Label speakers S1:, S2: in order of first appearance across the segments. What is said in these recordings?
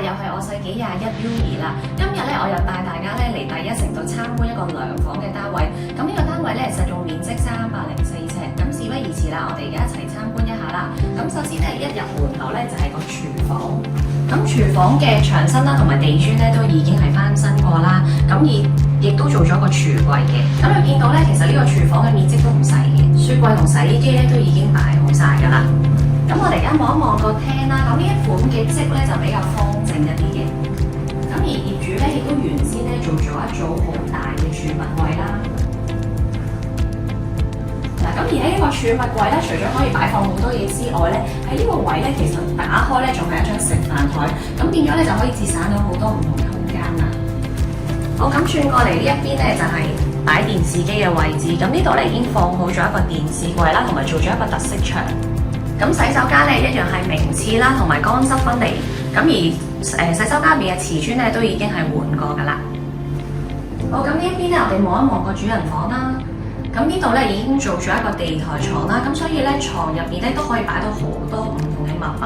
S1: 又係我世紀21 Uni 啦。今日咧我又帶大家咧嚟第一城度參觀一個兩房嘅單位。咁呢個單位咧實用面積304尺。咁事不宜遲啦，我哋而家一齊參觀一下啦。咁首先咧一入門口咧就係個廚房。咁廚房嘅牆身啦同埋地磚咧都已經係翻新過啦。咁亦都做咗個櫥櫃嘅。咁你見到咧，其實呢個廚房嘅面積都唔細嘅，雪櫃同洗衣機咧都已經擺好晒㗎啦。咁我哋而家望一望個廳啦，咁呢一款嘅積咧就比較方正一啲嘅。咁而業主咧亦都原先咧做咗一組好大嘅儲物櫃啦。嗱，咁而喺呢個儲物櫃咧，除咗可以擺放好多嘢之外咧，喺呢個位咧其實打開咧仲係一張食飯台，咁變咗咧就可以節省到好多唔同嘅空間啦。好，咁轉過嚟呢一邊咧就係擺電視機嘅位置，咁呢度咧已經放好咗一個電視櫃啦，同埋做咗一個特色牆。咁洗手間咧一樣係明廁啦，同埋乾濕分離。咁而洗手間入面嘅瓷磚咧都已經係換過㗎啦。好，咁呢一邊咧我哋望一望個主人房啦。咁呢度咧已經做咗一個地台床啦，咁所以咧床入邊咧都可以擺到好多唔同嘅物品。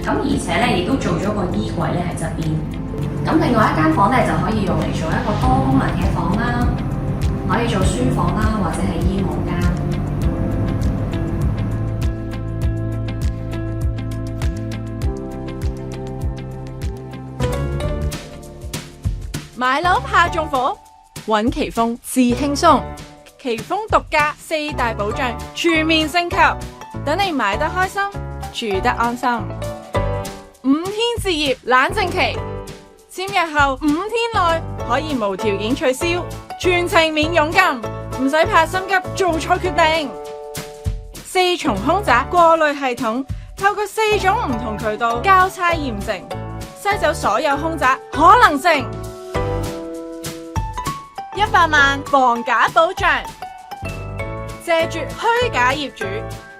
S1: 咁而且咧亦都做咗個衣櫃咧喺側邊。咁另外一間房咧就可以用嚟做一個多功能嘅房啦，可以做書房啦，或者係衣帽間。
S2: 買樓怕縱火，揾奇豐至輕鬆。奇豐獨家4大保障，全面升級，等你買得開心，住得安心。5天置業冷靜期，簽約後5天內可以無條件取消，全程免佣金，唔使怕心急做錯決定。4重空宅過濾系統，透過4種唔同渠道交叉驗證，篩走所有空宅可能性。100萬房價保障，謝絕虛假業主，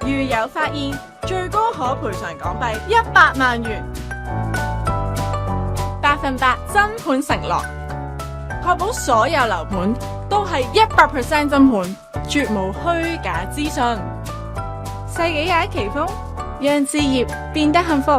S2: 如有發現，最高可賠償港幣100萬元。100%真盤承諾，確保所有樓盤都係100% 真盤，絕無虛假資訊。世紀21奇豐，讓置業變得幸福。